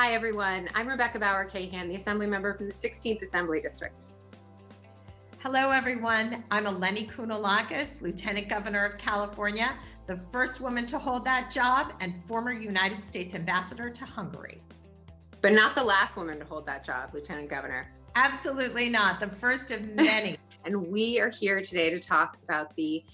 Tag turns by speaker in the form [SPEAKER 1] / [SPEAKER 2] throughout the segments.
[SPEAKER 1] Hi, everyone. I'm Rebecca Bauer-Kahan, the Assembly member from the 16th Assembly District.
[SPEAKER 2] Hello, everyone. I'm Eleni Kounalakis, Lieutenant Governor of California, the first woman to hold that job and former United States Ambassador to Hungary.
[SPEAKER 1] But not the last woman to hold that job, Lieutenant Governor.
[SPEAKER 2] Absolutely not. The first of many.
[SPEAKER 1] And we are here today to talk about the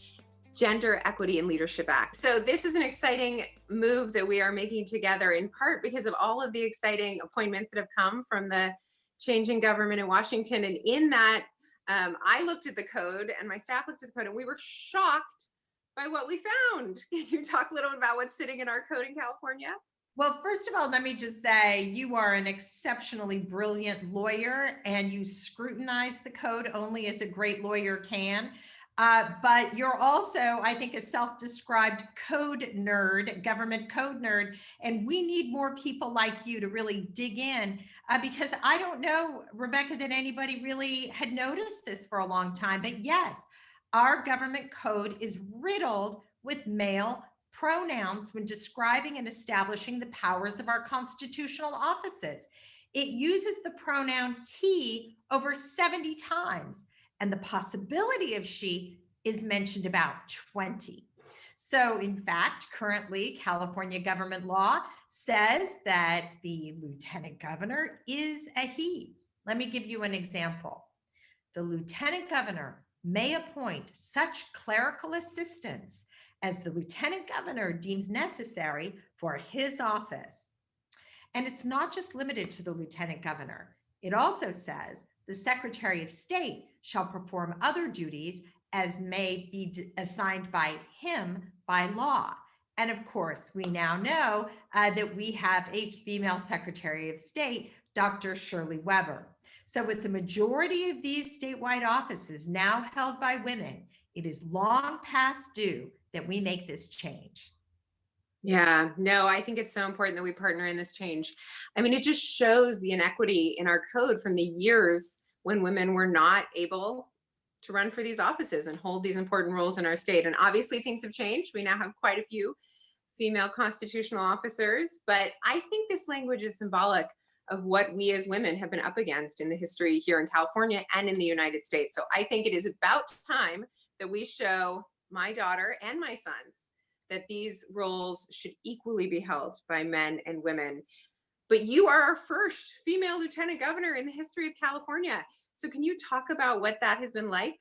[SPEAKER 1] Gender Equity and Leadership Act. So this is an exciting move that we are making together, in part because of all of the exciting appointments that have come from the changing government in Washington. And in that, I looked at the code and my staff looked at the code and we were shocked by what we found. Can you talk a little about what's sitting in our code in California?
[SPEAKER 2] Well, first of all, let me just say you are an exceptionally brilliant lawyer and you scrutinize the code only as a great lawyer can. But you're also, I think, a self-described code nerd, government code nerd, and we need more people like you to really dig in because I don't know, Rebecca, that anybody really had noticed this for a long time. But yes, our government code is riddled with male pronouns when describing and establishing the powers of our constitutional offices. It uses the pronoun he over 70 times. And the possibility of she is mentioned about 20. So in fact, currently California government law says that the lieutenant governor is a he. Let me give you an example. The lieutenant governor may appoint such clerical assistants as the lieutenant governor deems necessary for his office. And it's not just limited to the lieutenant governor. It also says the Secretary of State shall perform other duties as may be assigned by him by law. And of course, we now know that we have a female Secretary of State, Dr. Shirley Weber. So with the majority of these statewide offices now held by women, it is long past due that we make this change.
[SPEAKER 1] Yeah, no, I think it's so important that we partner in this change. I mean, it just shows the inequity in our code from the years when women were not able to run for these offices and hold these important roles in our state. And obviously things have changed. We now have quite a few female constitutional officers, but I think this language is symbolic of what we as women have been up against in the history here in California and in the United States. So I think it is about time that we show my daughter and my sons that these roles should equally be held by men and women. But you are our first female lieutenant governor in the history of California. So can you talk about what that has been like?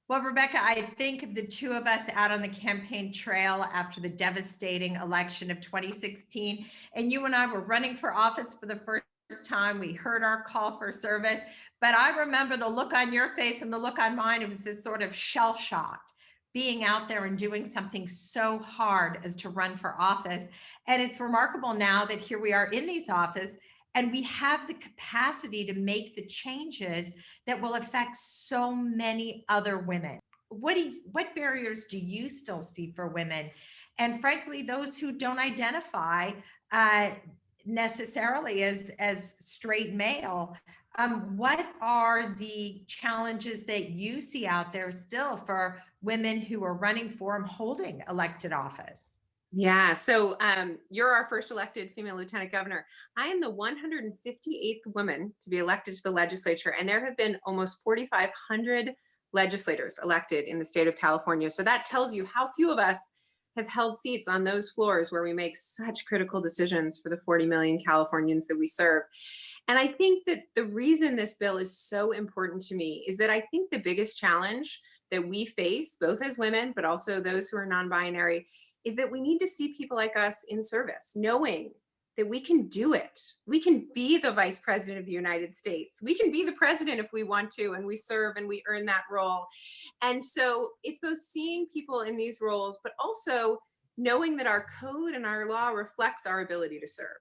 [SPEAKER 2] Well, Rebecca, I think of the two of us out on the campaign trail after the devastating election of 2016, and you and I were running for office for the first time. We heard our call for service, but I remember the look on your face and the look on mine. It was this sort of shell-shocked being out there and doing something so hard as to run for office. And it's remarkable now that here we are in these offices and we have the capacity to make the changes that will affect so many other women. What barriers do you still see for women? And frankly, those who don't identify necessarily as straight male, what are the challenges that you see out there still for women who are running for and holding elected office?
[SPEAKER 1] Yeah, so you're our first elected female lieutenant governor. I am the 158th woman to be elected to the legislature, and there have been almost 4,500 legislators elected in the state of California. So that tells you how few of us have held seats on those floors where we make such critical decisions for the 40 million Californians that we serve. And I think that the reason this bill is so important to me is that I think the biggest challenge that we face, both as women, but also those who are non-binary, is that we need to see people like us in service, knowing that we can do it. We can be the vice president of the United States. We can be the president if we want to, and we serve and we earn that role. And so it's both seeing people in these roles, but also knowing that our code and our law reflects our ability to serve.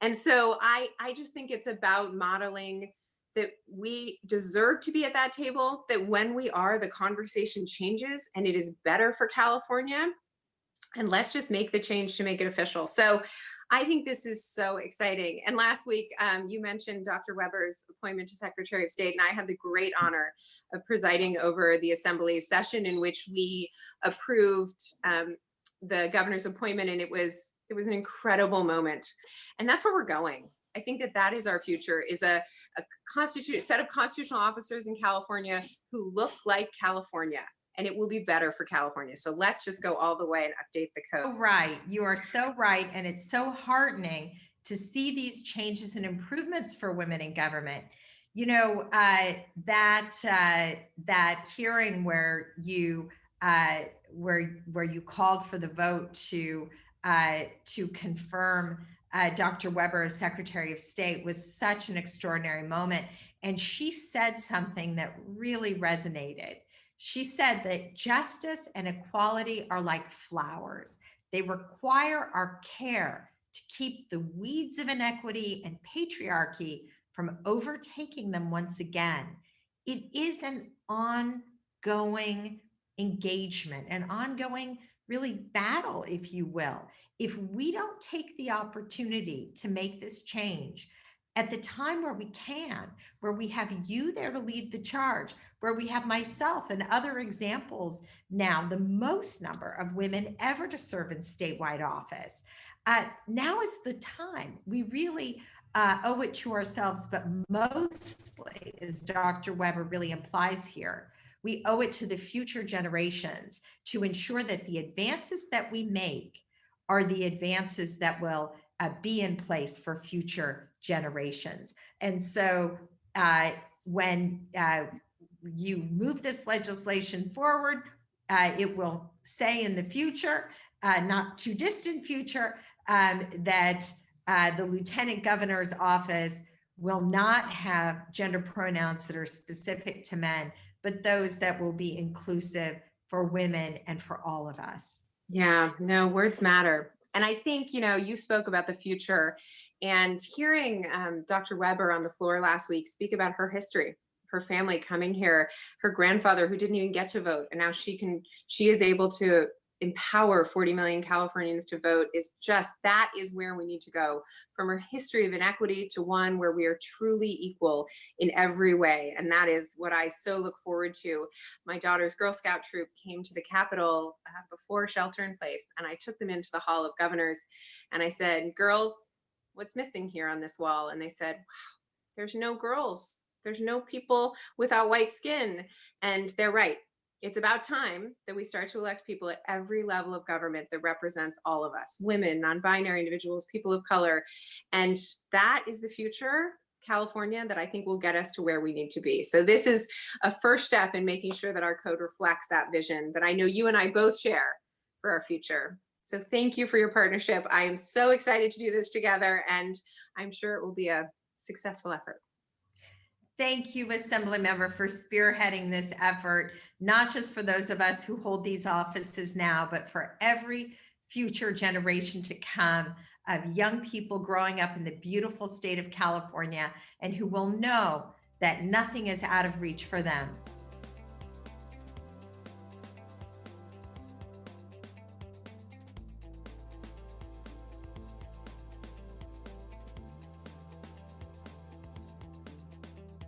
[SPEAKER 1] And so I just think it's about modeling that we deserve to be at that table, that when we are, the conversation changes and it is better for California. And let's just make the change to make it official. So I think this is so exciting. And last week, you mentioned Dr. Weber's appointment to Secretary of State, and I had the great honor of presiding over the Assembly's session in which we approved the governor's appointment, and it was It was an incredible moment. And that's where we're going. I think that that is our future, is a set of constitutional officers in California who look like California, and it will be better for California. So let's just go all the way and update the code.
[SPEAKER 2] Oh, right. You are so right. And it's so heartening to see these changes and improvements for women in government. You know, that hearing where you where you called for the vote to confirm Dr. Weber as Secretary of State was such an extraordinary moment. And she said something that really resonated. She said that justice and equality are like flowers. They require our care to keep the weeds of inequity and patriarchy from overtaking them once again. It is an ongoing engagement, an ongoing really battle, if you will. If we don't take the opportunity to make this change at the time where we can, where we have you there to lead the charge, where we have myself and other examples now, the most number of women ever to serve in statewide office. Now is the time. We really owe it to ourselves, but mostly, as Dr. Weber really implies here, we owe it to the future generations to ensure that the advances that we make are the advances that will be in place for future generations. And so when you move this legislation forward, it will say in the future, not too distant future, that the Lieutenant Governor's office will not have gender pronouns that are specific to men, but those that will be inclusive for women and for all of us.
[SPEAKER 1] Yeah, no, words matter. And I think, you spoke about the future, and hearing Dr. Weber on the floor last week speak about her history, her family coming here, her grandfather who didn't even get to vote, and now she is able to empower 40 million Californians to vote, that is where we need to go, from a history of inequity to one where we are truly equal in every way. And that is what I so look forward to. My daughter's Girl Scout troop came to the Capitol before shelter in place, and I took them into the Hall of Governors and I said, "Girls, what's missing here on this wall?" And they said, "Wow, there's no girls. There's no people without white skin." And they're right. It's about time that we start to elect people at every level of government that represents all of us, women, non-binary individuals, people of color. And that is the future California that I think will get us to where we need to be. So this is a first step in making sure that our code reflects that vision that I know you and I both share for our future. So thank you for your partnership. I am so excited to do this together, and I'm sure it will be a successful effort.
[SPEAKER 2] Thank you, Assemblymember, for spearheading this effort, not just for those of us who hold these offices now, but for every future generation to come of young people growing up in the beautiful state of California and who will know that nothing is out of reach for them.